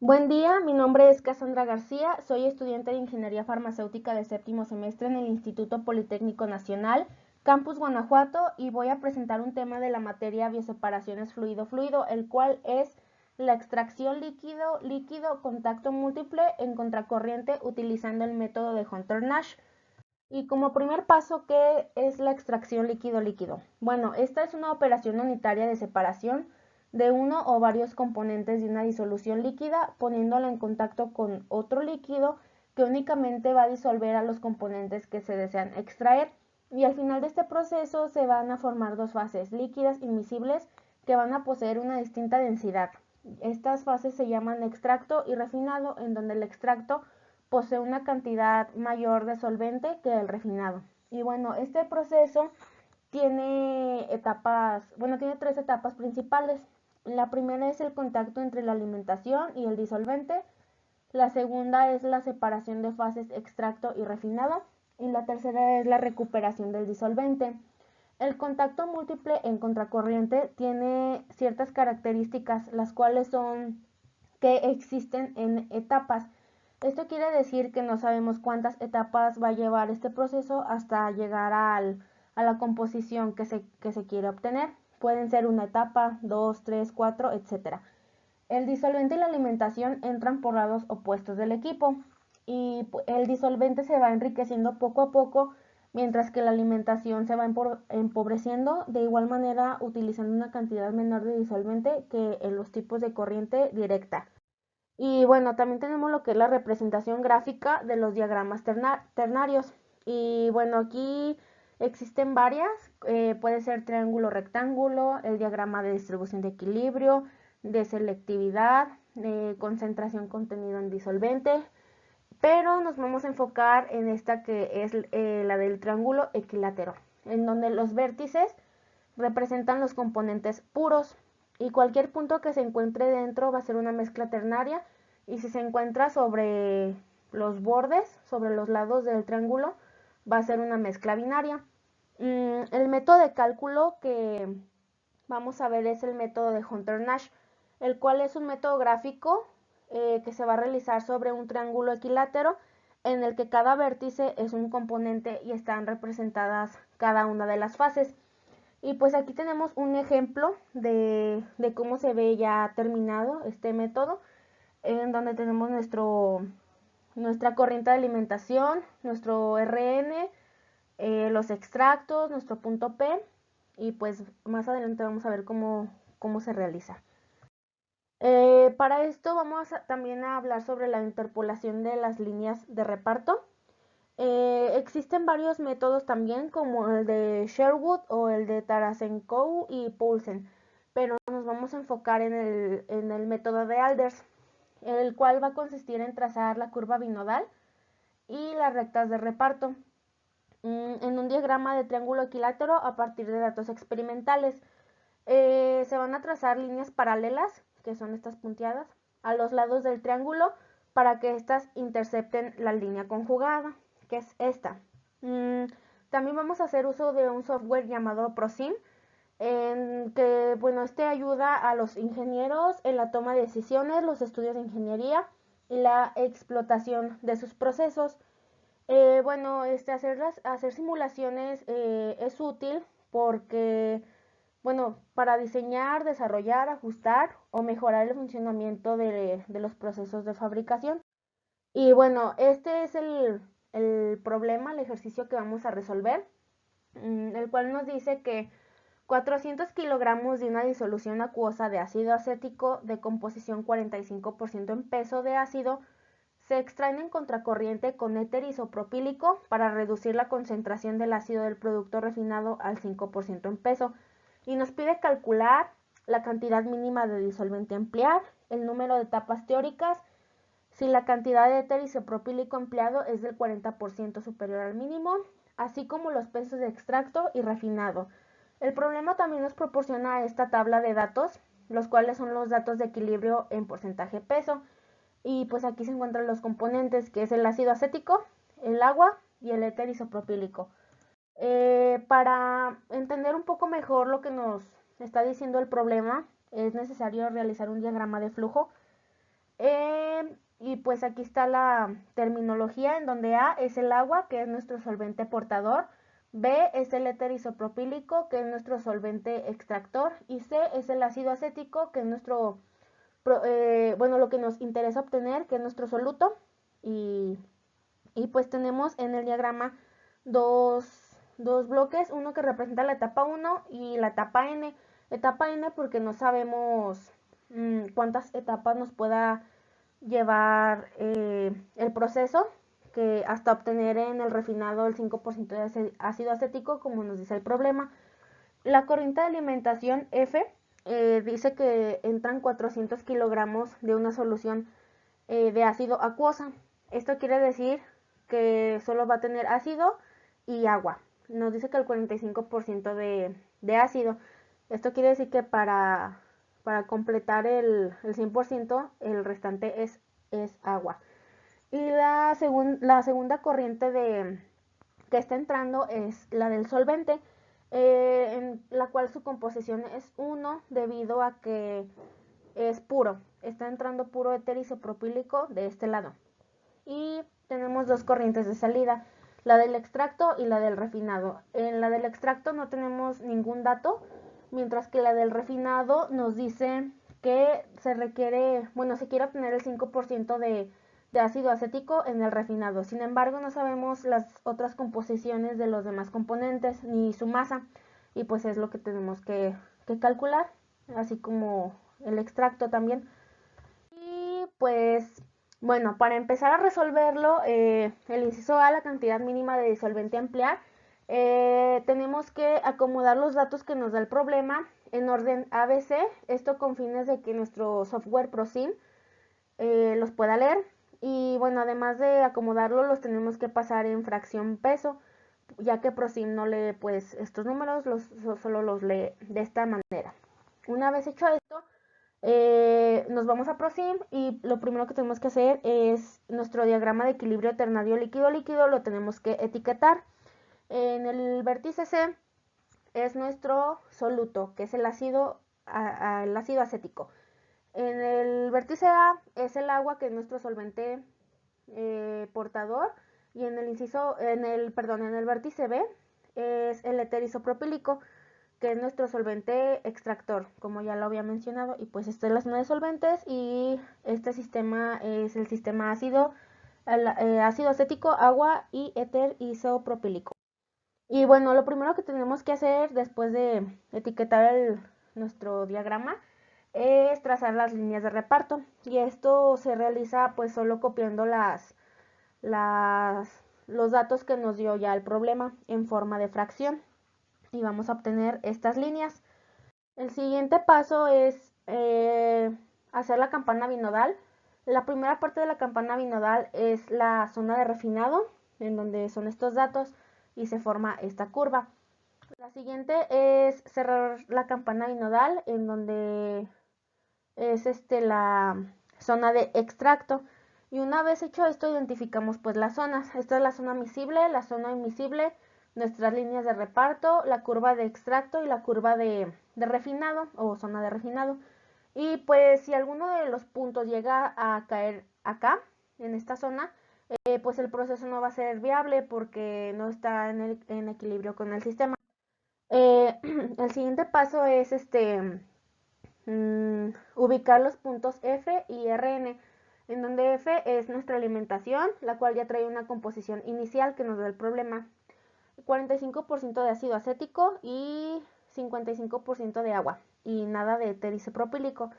Buen día, mi nombre es Cassandra García, soy estudiante de Ingeniería Farmacéutica de séptimo semestre en el Instituto Politécnico Nacional, Campus Guanajuato, y voy a presentar un tema de la materia bioseparaciones fluido-fluido, el cual es la extracción líquido-líquido contacto múltiple en contracorriente utilizando el método de Hunter-Nash. Y como primer paso, ¿qué es la extracción líquido-líquido? Bueno, esta es una operación unitaria de separación de uno o varios componentes de una disolución líquida, poniéndola en contacto con otro líquido que únicamente va a disolver a los componentes que se desean extraer. Y al final de este proceso se van a formar dos fases líquidas invisibles que van a poseer una distinta densidad. Estas fases se llaman extracto y refinado, en donde el extracto posee una cantidad mayor de solvente que el refinado. Y bueno, este proceso tiene tres etapas principales. La primera es el contacto entre la alimentación y el disolvente. La segunda es la separación de fases extracto y refinado. Y la tercera es la recuperación del disolvente. El contacto múltiple en contracorriente tiene ciertas características, las cuales son que existen en etapas. Esto quiere decir que no sabemos cuántas etapas va a llevar este proceso hasta llegar a la composición que se quiere obtener. Pueden ser una etapa, dos, tres, cuatro, etc. El disolvente y la alimentación entran por lados opuestos del equipo y el disolvente se va enriqueciendo poco a poco mientras que la alimentación se va empobreciendo, de igual manera utilizando una cantidad menor de disolvente que en los tipos de corriente directa. Y bueno, también tenemos lo que es la representación gráfica de los diagramas ternarios. Y bueno, aquí existen varias, puede ser triángulo rectángulo, el diagrama de distribución de equilibrio, de selectividad, de concentración contenido en disolvente, pero nos vamos a enfocar en esta que es la del triángulo equilátero, en donde los vértices representan los componentes puros y cualquier punto que se encuentre dentro va a ser una mezcla ternaria, y si se encuentra sobre los bordes, sobre los lados del triángulo, va a ser una mezcla binaria. El método de cálculo que vamos a ver es el método de Hunter-Nash, el cual es un método gráfico que se va a realizar sobre un triángulo equilátero en el que cada vértice es un componente y están representadas cada una de las fases. Y pues aquí tenemos un ejemplo de cómo se ve ya terminado este método, en donde tenemos nuestra corriente de alimentación, nuestro RN, los extractos, nuestro punto P, y pues más adelante vamos a ver cómo se realiza. Para esto también a hablar sobre la interpolación de las líneas de reparto. Existen varios métodos también, como el de Sherwood o el de Tarasenkow y Poulsen, pero nos vamos a enfocar en el método de Alders, el cual va a consistir en trazar la curva binodal y las rectas de reparto en un diagrama de triángulo equilátero a partir de datos experimentales. Se van a trazar líneas paralelas, que son estas punteadas, a los lados del triángulo para que éstas intercepten la línea conjugada, que es esta. También vamos a hacer uso de un software llamado ProSim, en que, bueno, este ayuda a los ingenieros en la toma de decisiones, los estudios de ingeniería y la explotación de sus procesos. Bueno, hacer simulaciones es útil porque, bueno, para diseñar, desarrollar, ajustar o mejorar el funcionamiento de los procesos de fabricación. Y bueno, este es el problema, el ejercicio que vamos a resolver, el cual nos dice que 400 kilogramos de una disolución acuosa de ácido acético de composición 45% en peso de ácido se extraen en contracorriente con éter isopropílico para reducir la concentración del ácido del producto refinado al 5% en peso, y nos pide calcular la cantidad mínima de disolvente a emplear, el número de etapas teóricas, si la cantidad de éter isopropílico empleado es del 40% superior al mínimo, así como los pesos de extracto y refinado. El problema también nos proporciona esta tabla de datos, los cuales son los datos de equilibrio en porcentaje peso. Y pues aquí se encuentran los componentes, que es el ácido acético, el agua y el éter isopropílico. Para entender un poco mejor lo que nos está diciendo el problema, es necesario realizar un diagrama de flujo, Y pues aquí está la terminología en donde A es el agua, que es nuestro solvente portador, B es el éter isopropílico, que es nuestro solvente extractor, y C es el ácido acético, que es nuestro, bueno, lo que nos interesa obtener, que es nuestro soluto. Y pues tenemos en el diagrama dos bloques, uno que representa la etapa 1 y la etapa N. Etapa N porque no sabemos cuántas etapas nos pueda llevar el proceso, que hasta obtener en el refinado el 5% de ácido acético, como nos dice el problema. La corriente de alimentación F dice que entran 400 kilogramos de una solución de ácido acuosa. Esto quiere decir que solo va a tener ácido y agua. Nos dice que el 45% de ácido. Esto quiere decir que para completar el 100%, el restante es agua. Y la segunda corriente que está entrando es la del solvente, en la cual su composición es 1 debido a que es puro. Está entrando puro éter isopropílico de este lado. Y tenemos dos corrientes de salida, la del extracto y la del refinado. En la del extracto no tenemos ningún dato, mientras que la del refinado nos dice que se requiere, bueno, se quiere obtener el 5% de ácido acético en el refinado. Sin embargo, no sabemos las otras composiciones de los demás componentes ni su masa, y pues es lo que tenemos que calcular, así como el extracto también. Y pues bueno, para empezar a resolverlo, el inciso A, la cantidad mínima de disolvente a emplear, tenemos que acomodar los datos que nos da el problema en orden ABC, esto con fines de que nuestro software ProSim los pueda leer. Y bueno, además de acomodarlo, los tenemos que pasar en fracción peso, ya que ProSim no lee pues estos números, solo los lee de esta manera. Una vez hecho esto, nos vamos a ProSim y lo primero que tenemos que hacer es nuestro diagrama de equilibrio ternario líquido-líquido, lo tenemos que etiquetar. En el vértice C es nuestro soluto, que es el ácido acético. En el vértice A es el agua, que es nuestro solvente portador, y en el vértice B es el éter isopropílico, que es nuestro solvente extractor, como ya lo había mencionado. Y pues esta es la zona de solventes, y este sistema es el sistema ácido acético, agua y éter isopropílico. Y bueno, lo primero que tenemos que hacer después de etiquetar nuestro diagrama es trazar las líneas de reparto, y esto se realiza pues solo copiando los datos que nos dio ya el problema en forma de fracción, y vamos a obtener estas líneas. El siguiente paso es hacer la campana binodal. La primera parte de la campana binodal es la zona de refinado, en donde son estos datos y se forma esta curva. La siguiente es cerrar la campana binodal, en donde es la zona de extracto. Y una vez hecho esto, identificamos pues las zonas. Esta es la zona miscible, la zona invisible, nuestras líneas de reparto, la curva de extracto y la curva de refinado o zona de refinado. Y pues si alguno de los puntos llega a caer acá, en esta zona, pues el proceso no va a ser viable porque no está en equilibrio con el sistema. El siguiente paso es ubicar los puntos F y Rn, en donde F es nuestra alimentación, la cual ya trae una composición inicial que nos da el problema: 45% de ácido acético y 55% de agua, y nada de éter isopropílico,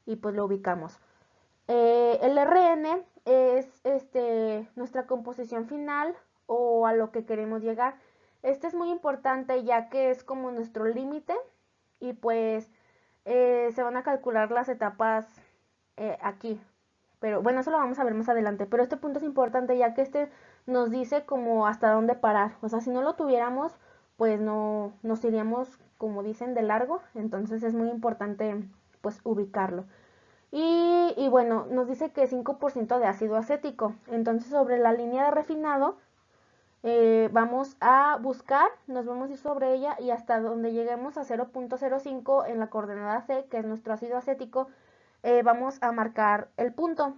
y pues lo ubicamos. El Rn es nuestra composición final, o a lo que queremos llegar. Este es muy importante, ya que es como nuestro límite, y pues se van a calcular las etapas aquí. Pero bueno, eso lo vamos a ver más adelante. Pero este punto es importante, ya que nos dice como hasta dónde parar. O sea, si no lo tuviéramos, pues no nos iríamos, como dicen, de largo. Entonces es muy importante pues ubicarlo. Y bueno, nos dice que 5% de ácido acético. Entonces sobre la línea de refinado vamos a buscar, nos vamos a ir sobre ella y hasta donde lleguemos a 0.05 en la coordenada C, que es nuestro ácido acético, vamos a marcar el punto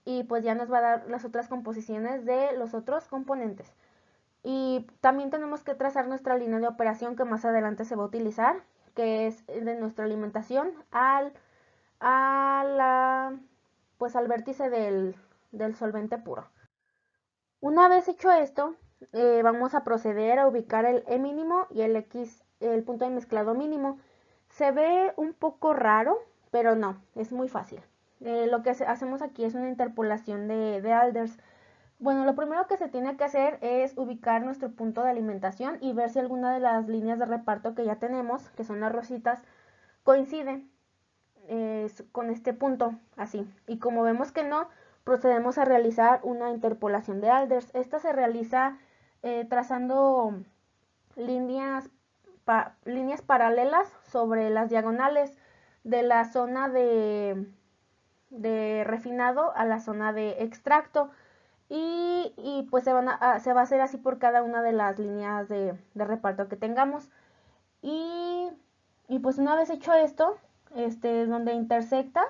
y pues ya nos va a dar las otras composiciones de los otros componentes. Y también tenemos que trazar nuestra línea de operación que más adelante se va a utilizar, que es de nuestra alimentación pues al vértice del solvente puro. Una vez hecho esto, vamos a proceder a ubicar el E mínimo y el punto de mezclado mínimo. Se ve un poco raro, pero no, es muy fácil. Lo que hacemos aquí es una interpolación de Alders. Bueno, lo primero que se tiene que hacer es ubicar nuestro punto de alimentación y ver si alguna de las líneas de reparto que ya tenemos, que son las rositas, coincide con este punto, así. Y como vemos que no, procedemos a realizar una interpolación de Alders. Esta se realiza trazando líneas paralelas sobre las diagonales de la zona de refinado a la zona de extracto. Y pues se va a hacer así por cada una de las líneas de reparto que tengamos. Y pues una vez hecho esto, donde intersecta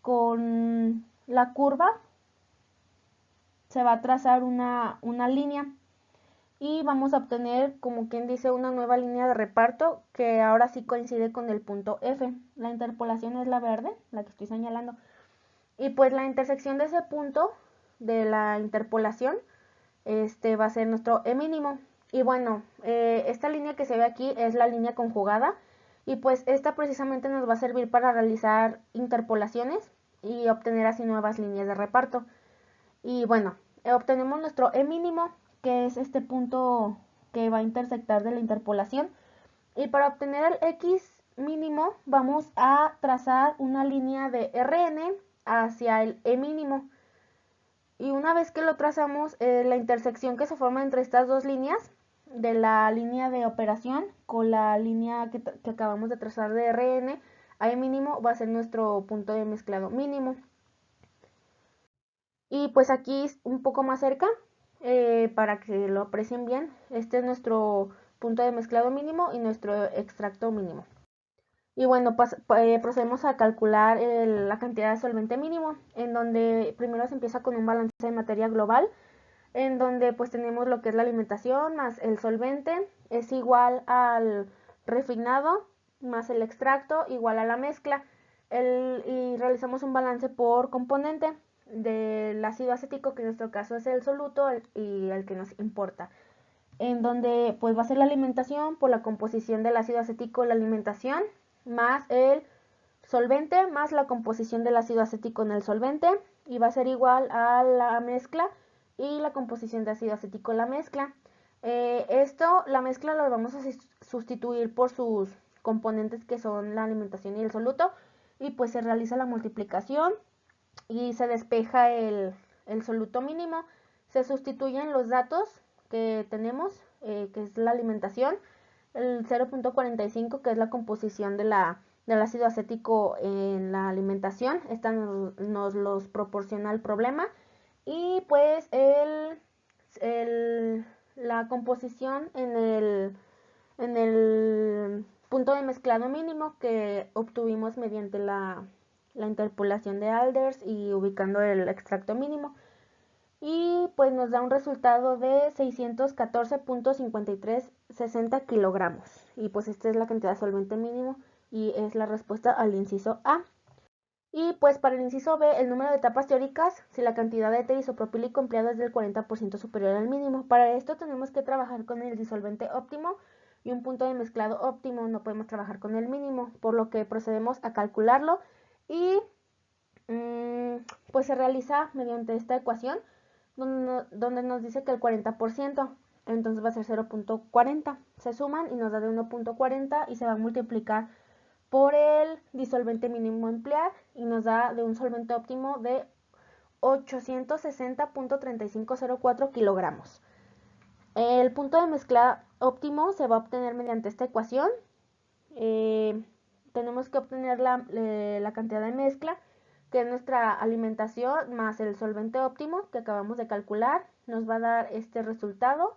con la curva, se va a trazar una línea y vamos a obtener, como quien dice, una nueva línea de reparto que ahora sí coincide con el punto F. La interpolación es la verde, la que estoy señalando. Y pues la intersección de ese punto de la interpolación va a ser nuestro E mínimo. Y bueno, esta línea que se ve aquí es la línea conjugada y pues esta precisamente nos va a servir para realizar interpolaciones y obtener así nuevas líneas de reparto. Y bueno, obtenemos nuestro E mínimo, que es este punto que va a intersectar de la interpolación. Y para obtener el X mínimo vamos a trazar una línea de Rn hacia el E mínimo. Y una vez que lo trazamos, la intersección que se forma entre estas dos líneas, de la línea de operación con la línea que acabamos de trazar de Rn, a E mínimo va a ser nuestro punto de mezclado mínimo. Y pues aquí un poco más cerca, para que lo aprecien bien, este es nuestro punto de mezclado mínimo y nuestro extracto mínimo. Y bueno, procedemos a calcular la cantidad de solvente mínimo, en donde primero se empieza con un balance de materia global, en donde pues tenemos lo que es la alimentación más el solvente es igual al refinado más el extracto igual a la mezcla, y realizamos un balance por componente del ácido acético, que en nuestro caso es el soluto y el que nos importa, en donde pues va a ser la alimentación por la composición del ácido acético, la alimentación más el solvente más la composición del ácido acético en el solvente, y va a ser igual a la mezcla y la composición de ácido acético en la mezcla. La mezcla lo vamos a sustituir por sus componentes, que son la alimentación y el soluto, y pues se realiza la multiplicación y se despeja el soluto mínimo. Se sustituyen los datos que tenemos, que es la alimentación, el 0.45, que es la composición del ácido acético en la alimentación. Esta nos los proporciona el problema. Y pues la composición en el punto de mezclado mínimo que obtuvimos mediante la interpolación de Alders y ubicando el extracto mínimo. Y pues nos da un resultado de 614.5360 kilogramos. Y pues esta es la cantidad de solvente mínimo y es la respuesta al inciso A. Y pues para el inciso B, el número de etapas teóricas, si la cantidad de éter isopropílico empleado es del 40% superior al mínimo. Para esto tenemos que trabajar con el disolvente óptimo y un punto de mezclado óptimo. No podemos trabajar con el mínimo, por lo que procedemos a calcularlo y pues se realiza mediante esta ecuación donde nos dice que el 40%, entonces va a ser 0.40. Se suman y nos da de 1.40 y se va a multiplicar por el disolvente mínimo a emplear y nos da de un solvente óptimo de 860.3504 kilogramos. El punto de mezcla óptimo se va a obtener mediante esta ecuación. Tenemos que obtener la cantidad de mezcla, que es nuestra alimentación, más el solvente óptimo que acabamos de calcular. Nos va a dar este resultado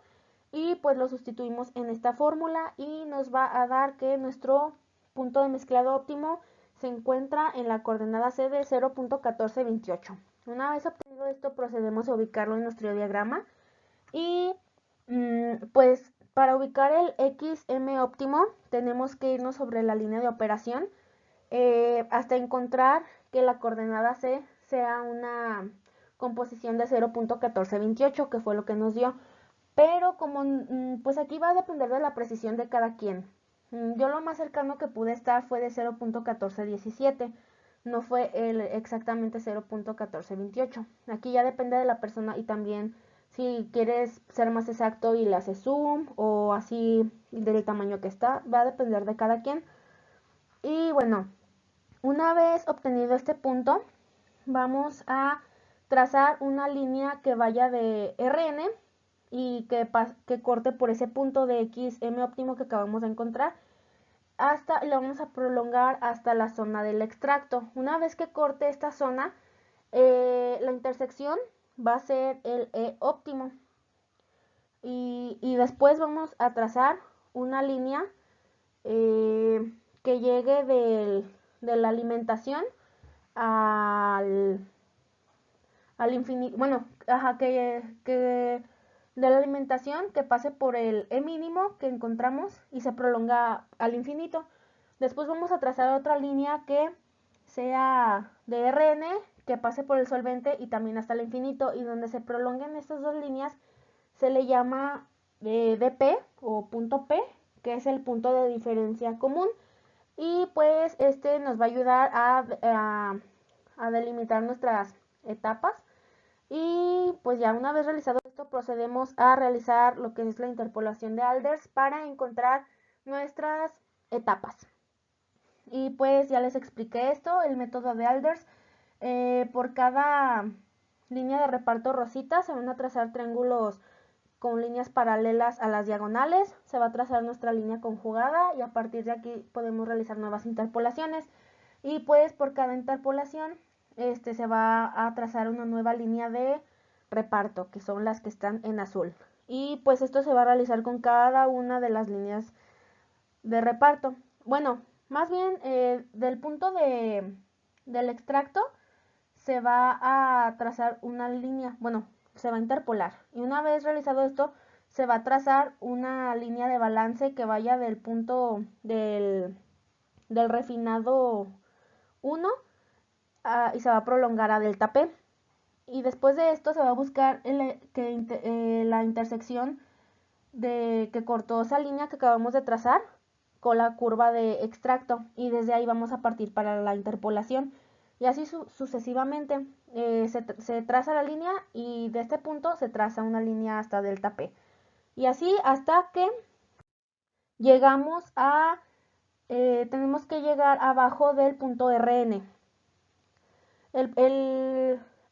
y pues lo sustituimos en esta fórmula y nos va a dar que nuestro punto de mezclado óptimo se encuentra en la coordenada C de 0.1428. Una vez obtenido esto, procedemos a ubicarlo en nuestro diagrama y pues para ubicar el XM óptimo tenemos que irnos sobre la línea de operación hasta encontrar que la coordenada C sea una composición de 0.1428, que fue lo que nos dio. Pero como pues aquí va a depender de la precisión de cada quien. Yo lo más cercano que pude estar fue de 0.1417, no fue exactamente 0.1428. Aquí ya depende de la persona y también si quieres ser más exacto y le haces zoom o así del tamaño que está, va a depender de cada quien. Y bueno, una vez obtenido este punto, vamos a trazar una línea que vaya de Rn y que corte por ese punto de XM óptimo que acabamos de encontrar y lo vamos a prolongar hasta la zona del extracto. Una vez que corte esta zona, la intersección va a ser el E óptimo y después vamos a trazar una línea que llegue de la alimentación al infinito, bueno, que de la alimentación que pase por el E mínimo que encontramos y se prolonga al infinito. Después vamos a trazar otra línea que sea de Rn, que pase por el solvente y también hasta el infinito, y donde se prolonguen estas dos líneas se le llama dp o punto P, que es el punto de diferencia común, y pues este nos va a ayudar a delimitar nuestras etapas. Y pues ya una vez realizado esto, procedemos a realizar lo que es la interpolación de Alders para encontrar nuestras etapas. Y pues ya les expliqué esto, el método de Alders. Por cada línea de reparto rosita se van a trazar triángulos con líneas paralelas a las diagonales, se va a trazar nuestra línea conjugada y a partir de aquí podemos realizar nuevas interpolaciones. Y pues por cada interpolación se va a trazar una nueva línea de reparto, que son las que están en azul. Y pues esto se va a realizar con cada una de las líneas de reparto. Bueno, más bien del punto del extracto se va a trazar una línea, bueno, se va a interpolar. Y una vez realizado esto, se va a trazar una línea de balance que vaya del punto del refinado 1 y se va a prolongar a delta P. Y después de esto se va a buscar la intersección de que cortó esa línea que acabamos de trazar con la curva de extracto, y desde ahí vamos a partir para la interpolación. Y así sucesivamente se traza la línea y de este punto se traza una línea hasta delta P. Y así hasta que llegamos tenemos que llegar abajo del punto Rn.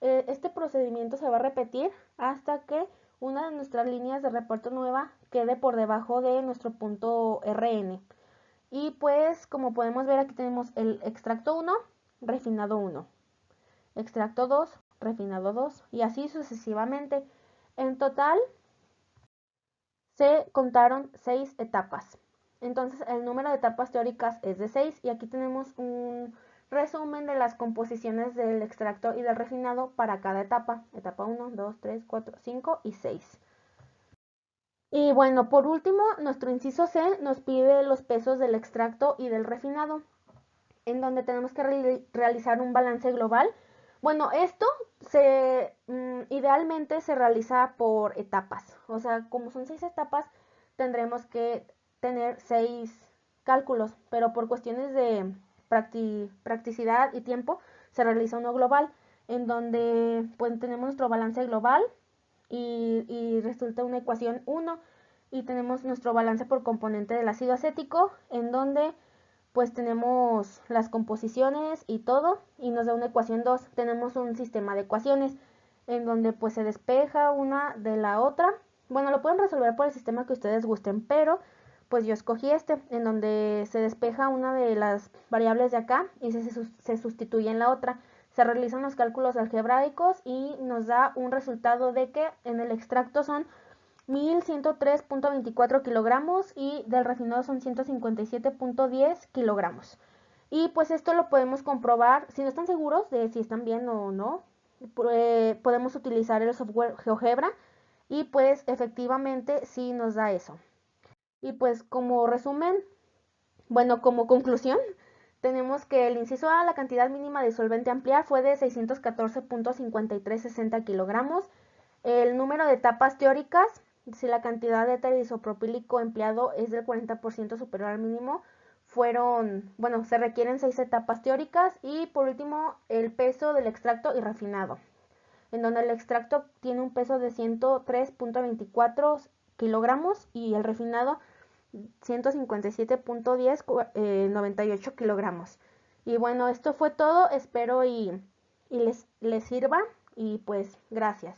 Este procedimiento se va a repetir hasta que una de nuestras líneas de reparto nueva quede por debajo de nuestro punto Rn. Y pues como podemos ver, aquí tenemos el extracto 1, refinado 1, extracto 2, refinado 2 y así sucesivamente. En total se contaron 6 etapas. Entonces el número de etapas teóricas es de 6 y aquí tenemos un resumen de las composiciones del extracto y del refinado para cada etapa. Etapa 1, 2, 3, 4, 5 y 6. Y bueno, por último, nuestro inciso C nos pide los pesos del extracto y del refinado, en donde tenemos que realizar un balance global. Bueno, esto idealmente se realiza por etapas. O sea, como son 6 etapas, tendremos que tener 6 cálculos, pero por cuestiones de practicidad y tiempo, se realiza uno global, en donde pues tenemos nuestro balance global y resulta una ecuación 1 y tenemos nuestro balance por componente del ácido acético, en donde pues tenemos las composiciones y todo y nos da una ecuación 2. Tenemos un sistema de ecuaciones en donde pues se despeja una de la otra. Bueno, lo pueden resolver por el sistema que ustedes gusten, pero pues yo escogí en donde se despeja una de las variables de acá y se sustituye en la otra. Se realizan los cálculos algebraicos y nos da un resultado de que en el extracto son 1103.24 kilogramos y del refinado son 157.10 kilogramos. Y pues esto lo podemos comprobar, si no están seguros de si están bien o no, podemos utilizar el software GeoGebra y pues efectivamente sí nos da eso. Y pues como resumen, bueno, como conclusión, tenemos que el inciso A, la cantidad mínima de solvente a emplear fue de 614.5360 kilogramos. El número de etapas teóricas, si la cantidad de éter isopropílico empleado es del 40% superior al mínimo, se requieren 6 etapas teóricas. Y por último, el peso del extracto y refinado, en donde el extracto tiene un peso de 103.24 kilogramos y el refinado 157.10, 98 kilogramos. Y bueno, esto fue todo, espero y les sirva y pues gracias.